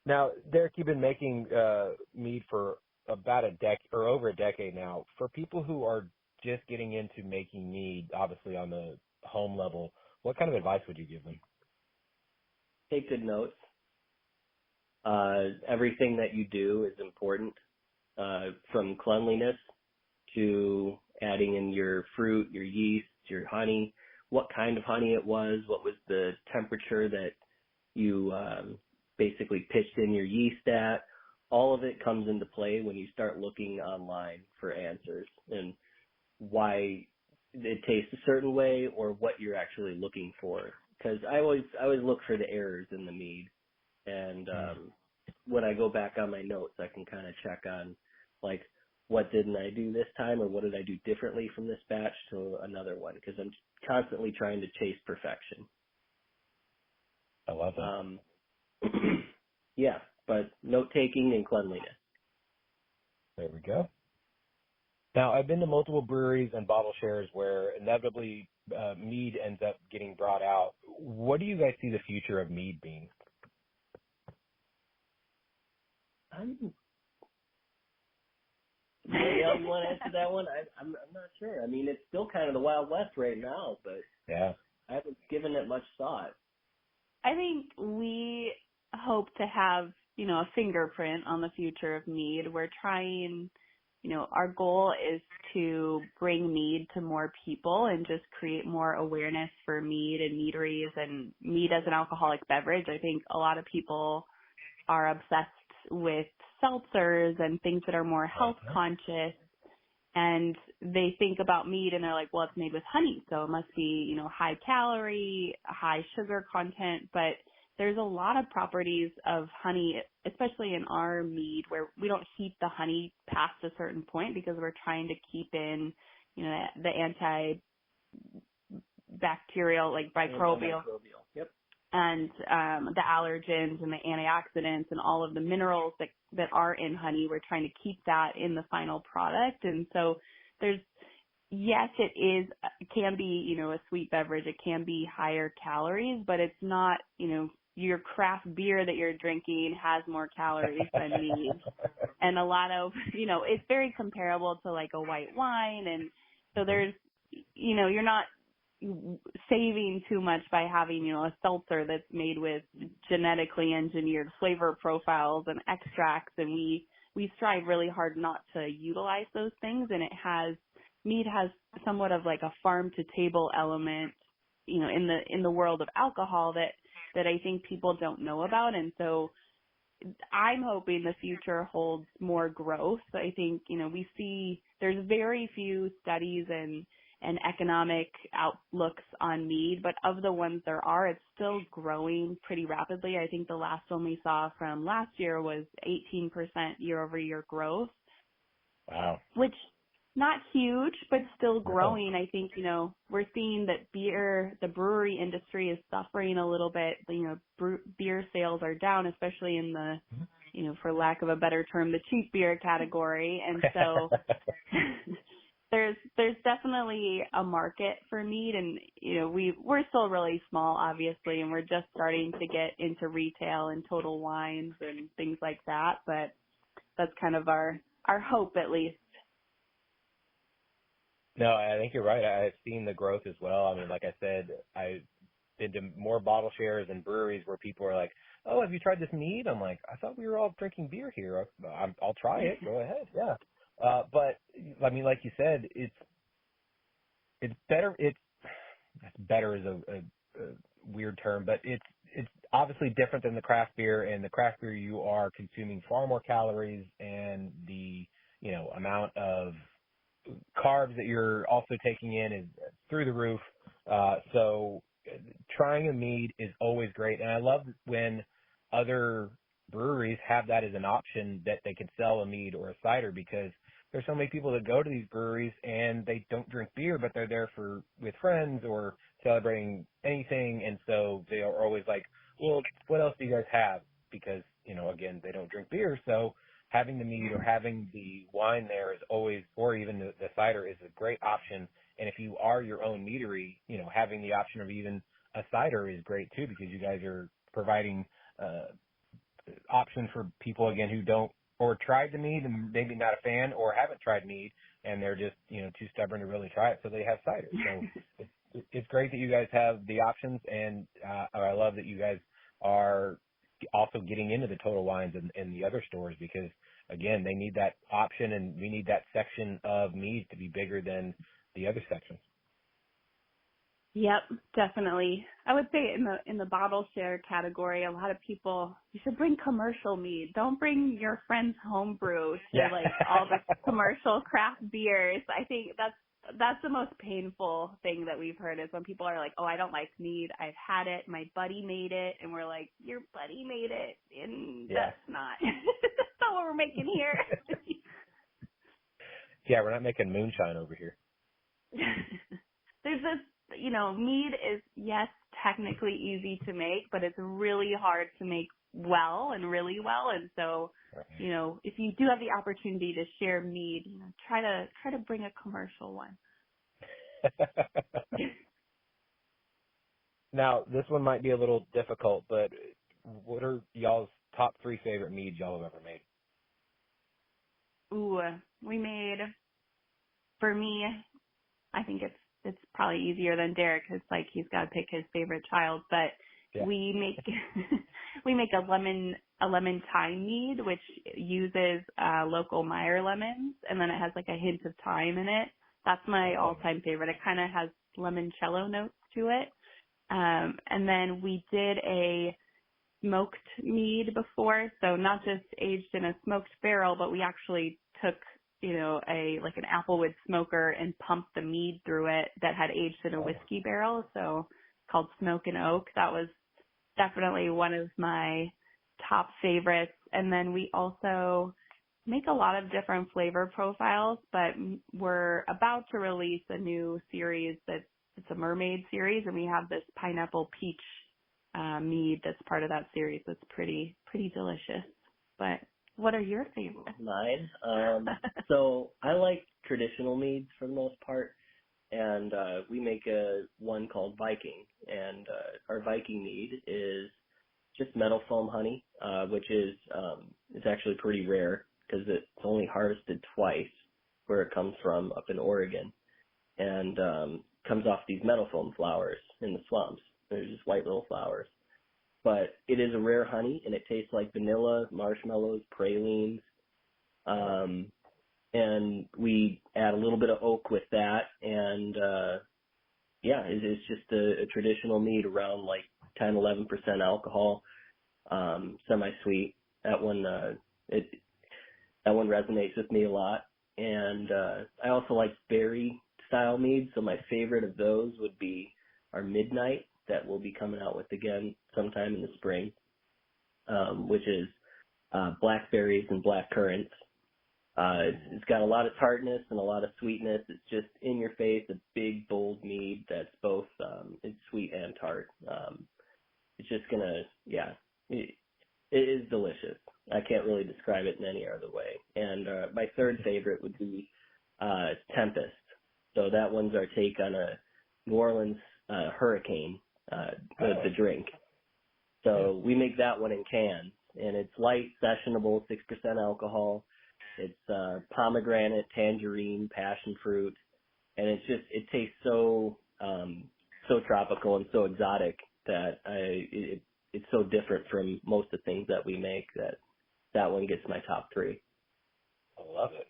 Now, Derek, you've been making mead for about a decade or over a decade now. For people who are just getting into making mead, obviously on the home level, what kind of advice would you give them? Take good notes. Everything that you do is important, from cleanliness to adding in your fruit, your yeast, your honey, what kind of honey it was, what was the temperature that you basically pitched in your yeast at. All of it comes into play when you start looking online for answers and why it tastes a certain way or what you're actually looking for. Because I always look for the errors in the mead, and when I go back on my notes, I can kind of check on like what didn't I do this time or what did I do differently from this batch to another one, because I'm constantly trying to chase perfection. I love that. Yeah, but note taking and cleanliness. There we go. Now, I've been to multiple breweries and bottle shares where inevitably mead ends up getting brought out. What do you guys see the future of mead being? Danielle, you want to answer that one? I'm not sure. I mean, it's still kind of the Wild West right now, but Yeah. I haven't given it much thought. I think we hope to have, a fingerprint on the future of mead. We're trying, our goal is to bring mead to more people and just create more awareness for mead and meaderies and mead as an alcoholic beverage. I think a lot of people are obsessed with seltzers and things that are more health conscious, and they think about mead and they're like, well, it's made with honey, so it must be, high calorie, high sugar content, but there's a lot of properties of honey, especially in our mead, where we don't heat the honey past a certain point because we're trying to keep in, the antibacterial, like microbial. Yep. And the allergens and the antioxidants and all of the minerals that are in honey, we're trying to keep that in the final product. And so yes, it can be, a sweet beverage. It can be higher calories, but it's not, your craft beer that you're drinking has more calories than mead. And a lot of, it's very comparable to like a white wine. And so there's, you're not saving too much by having, a seltzer that's made with genetically engineered flavor profiles and extracts. And we strive really hard not to utilize those things. And mead has somewhat of like a farm to table element, in the world of alcohol that I think people don't know about. And so I'm hoping the future holds more growth. I think, we see there's very few studies and economic outlooks on mead, but of the ones there are, it's still growing pretty rapidly. I think the last one we saw from last year was 18% year-over-year growth. Wow. Which, not huge, but still growing. I think, we're seeing that the brewery industry is suffering a little bit. Beer sales are down, especially in the, for lack of a better term, the cheap beer category. And so there's definitely a market for mead, and we're still really small, obviously, and we're just starting to get into retail and total wines and things like that, but that's kind of our hope, at least. No, I think you're right. I've seen the growth as well. I mean, like I said, I've been to more bottle shares and breweries where people are like, oh, have you tried this mead? I'm like, I thought we were all drinking beer here. I'll try it. Go ahead. Yeah. But I mean, like you said, it's better. Better is a weird term, but it's obviously different than the craft beer. And the craft beer, you are consuming far more calories, and the amount of carbs that you're also taking in is through the roof. So trying a mead is always great, and I love when other breweries have that as an option, that they can sell a mead or a cider, because there's so many people that go to these breweries and they don't drink beer, but they're there with friends or celebrating anything. And so they are always like, well, what else do you guys have? Because, again, they don't drink beer. So having the mead or having the wine there is always, or even the cider, is a great option. And if you are your own meadery, having the option of even a cider is great too, because you guys are providing options option for people, again, who don't or tried the mead and maybe not a fan or haven't tried mead and they're just, too stubborn to really try it, so they have cider. So it's great that you guys have the options, and I love that you guys are also getting into the Total Wines and the other stores because, again, they need that option, and we need that section of mead to be bigger than the other sections. Yep, definitely. I would say in the bottle share category, a lot of people, you should bring commercial mead. Don't bring your friend's homebrew to like all the commercial craft beers. I think that's the most painful thing that we've heard is when people are like, oh, I don't like mead. I've had it. My buddy made it. And we're like, your buddy made it. And that's not what we're making here. Yeah, we're not making moonshine over here. There's this, mead is, yes, technically easy to make, but it's really hard to make well and really well. And so, if you do have the opportunity to share mead, try to bring a commercial one. Now, this one might be a little difficult, but what are y'all's top 3 favorite meads y'all have ever made? Ooh, we made, for me, I think it's probably easier than Derek because like he's got to pick his favorite child, but we make a lemon thyme mead, which uses local Meyer lemons, and then it has like a hint of thyme in it. That's my all-time favorite. It kind of has limoncello notes to it. And then we did a smoked mead before, so not just aged in a smoked barrel, but we actually took an applewood smoker and pumped the mead through it that had aged in a whiskey barrel, so called Smoke and Oak. That was definitely one of my top favorites. And then we also make a lot of different flavor profiles, but we're about to release a new series it's a mermaid series, and we have this pineapple peach mead that's part of that series. That's pretty delicious. But what are your favorites? Mine? So I like traditional meads for the most part, and we make one called Viking, and our Viking mead is just metal foam honey, which is it's actually pretty rare because it's only harvested twice where it comes from up in Oregon, and comes off these metal foam flowers in the swamps. They're just white little flowers. But it is a rare honey, and it tastes like vanilla, marshmallows, pralines. And we add a little bit of oak with that. And, it's just a traditional mead around like 10, 11% alcohol, semi-sweet. That one resonates with me a lot. And I also like berry-style meads. So my favorite of those would be our Midnight, that we'll be coming out with again sometime in the spring, which is blackberries and black currants. It's got a lot of tartness and a lot of sweetness. It's just in your face, a big, bold mead that's both it's sweet and tart. It's just it is delicious. I can't really describe it in any other way. And my third favorite would be Tempest. So that one's our take on a New Orleans hurricane. The drink. So we make that one in cans, and it's light, sessionable, 6% alcohol. It's pomegranate, tangerine, passion fruit, and it tastes so tropical and so exotic that it's so different from most of the things that we make that one gets my top 3. I love it.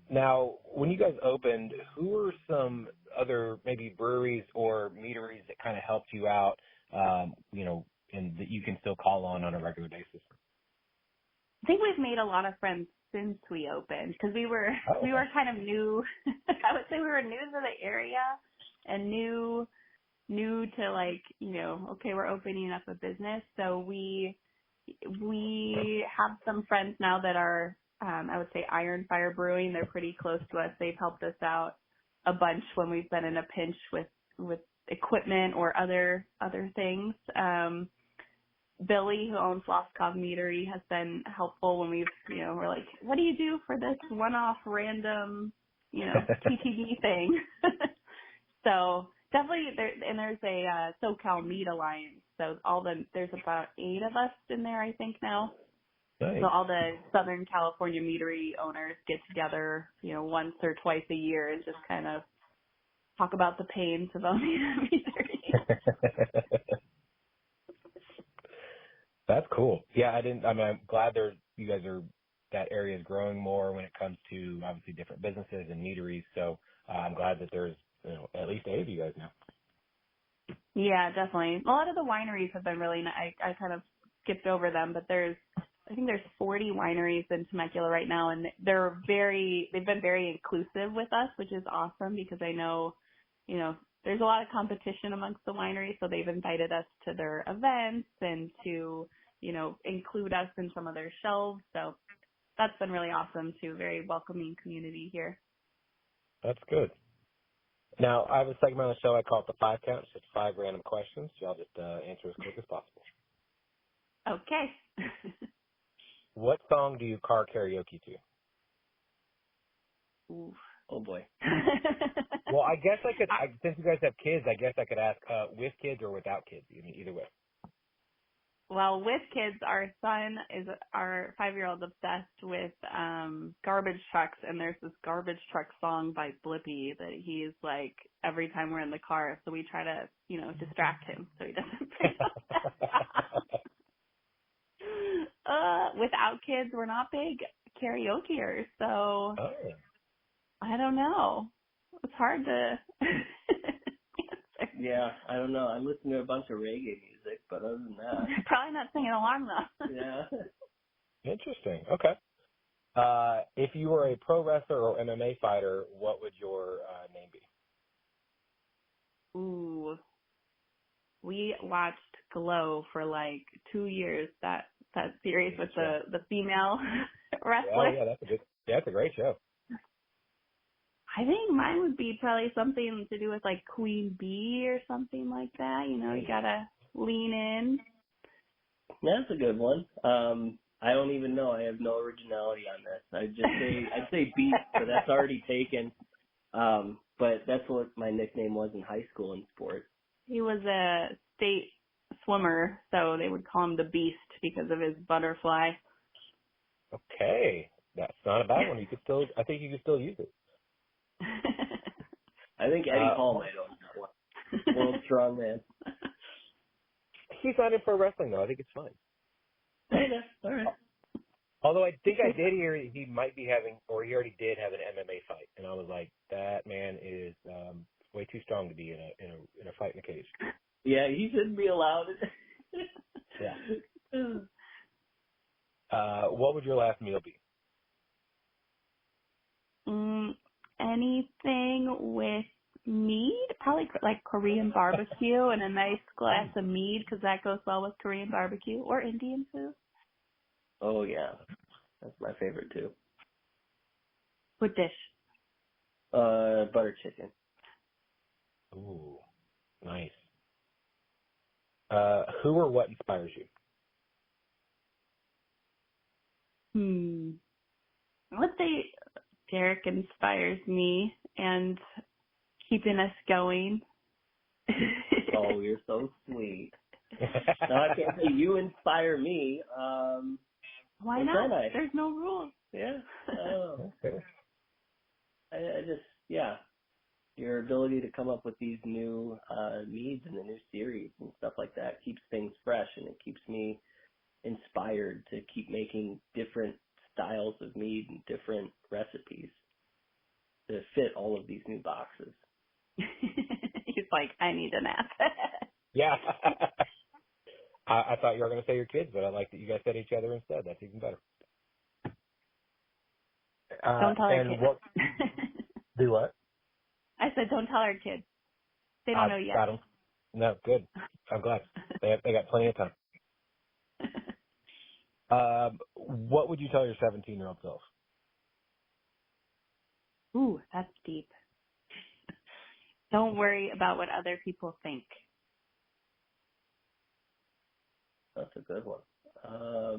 Now, when you guys opened, who were some other maybe breweries or meaderies that kind of helped you out, and that you can still call on a regular basis? I think we've made a lot of friends since we opened because we were kind of new. I would say we were new to the area and new to like, okay, we're opening up a business. So we have some friends now that are, I would say Iron Fire Brewing. They're pretty close to us. They've helped us out a bunch when we've been in a pinch with equipment or other things. Billy, who owns Lost Cause Meadery, has been helpful when we're like, what do you do for this one-off random, TTD thing? So definitely there, and there's a SoCal Mead Alliance. So there's about 8 of us in there, I think now. Nice. So all the Southern California meadery owners get together, once or twice a year and just kind of talk about the pains of owning a meadery. That's cool. Yeah, I'm glad that area is growing more when it comes to obviously different businesses and meaderies. So I'm glad that there's, at least 8 of you guys now. Yeah, definitely. A lot of the wineries have been really nice. I kind of skipped over them, but I think there's 40 wineries in Temecula right now, and they've been very inclusive with us, which is awesome because I know, there's a lot of competition amongst the wineries, so they've invited us to their events and to, include us in some of their shelves. So that's been really awesome too. Very welcoming community here. That's good. Now, I have a segment on the show I call it the 5 count. It's just 5 random questions. Y'all just answer as quick as possible. Okay. What song do you car karaoke to? Ooh. Oh boy. Well, I guess since you guys have kids, I guess I could ask with kids or without kids. I mean, either way. Well, with kids, our 5-year-old obsessed with garbage trucks, and there's this garbage truck song by Blippi that he's like every time we're in the car, so we try to, distract him so he doesn't bring up that song. Without kids, we're not big karaokeers, so I don't know. It's hard to answer. Yeah, I don't know. I listen to a bunch of reggae music, but other than that. Probably not singing along, though. Yeah. Interesting. Okay. If you were a pro wrestler or MMA fighter, what would your name be? Ooh. We watched Glow for like 2 years, that series with the female wrestler. Yeah, that's a great show. I think mine would be probably something to do with like Queen Bee or something like that. You gotta lean in. That's a good one. I don't even know. I have no originality on this. I'd say Beast, but that's already taken. But that's what my nickname was in high school in sports. He was a state swimmer, so they would call him the Beast because of his butterfly. Okay, that's not a bad one. I think you could still use it. I think Eddie Hall might own that one. World strong man. He's not in pro wrestling though. I think it's fine. Okay, all right. Although I think I did hear he might be having, or he already did have an MMA fight, and I was like, that man is way too strong to be in a fight in a cage. Yeah, he shouldn't be allowed. Yeah. What would your last meal be? Anything with mead, probably like Korean barbecue and a nice glass of mead because that goes well with Korean barbecue or Indian food. Oh yeah, that's my favorite too. What dish? Butter chicken. Ooh, nice. Who or what inspires you? I would say Derek inspires me and keeping us going. Oh, you're so sweet. No, I can't say you inspire me. Why not? There's no rules. Yeah. Okay. I just, your ability to come up with these new meads and the new series and stuff like that keeps things fresh, and it keeps me inspired to keep making different styles of mead and different recipes to fit all of these new boxes. He's like, I need a nap. Yeah. I thought you were going to say your kids, but I like that you guys said each other instead. That's even better. Don't tell our kids. Do what? I said, don't tell our kids. They don't know yet. Got them. No, good. I'm glad. They got plenty of time. What would you tell your 17-year-old self? Ooh, that's deep. Don't worry about what other people think. That's a good one. I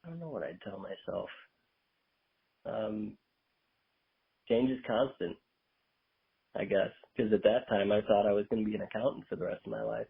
don't know what I'd tell myself. Change is constant, I guess. because at that time I thought I was going to be an accountant for the rest of my life.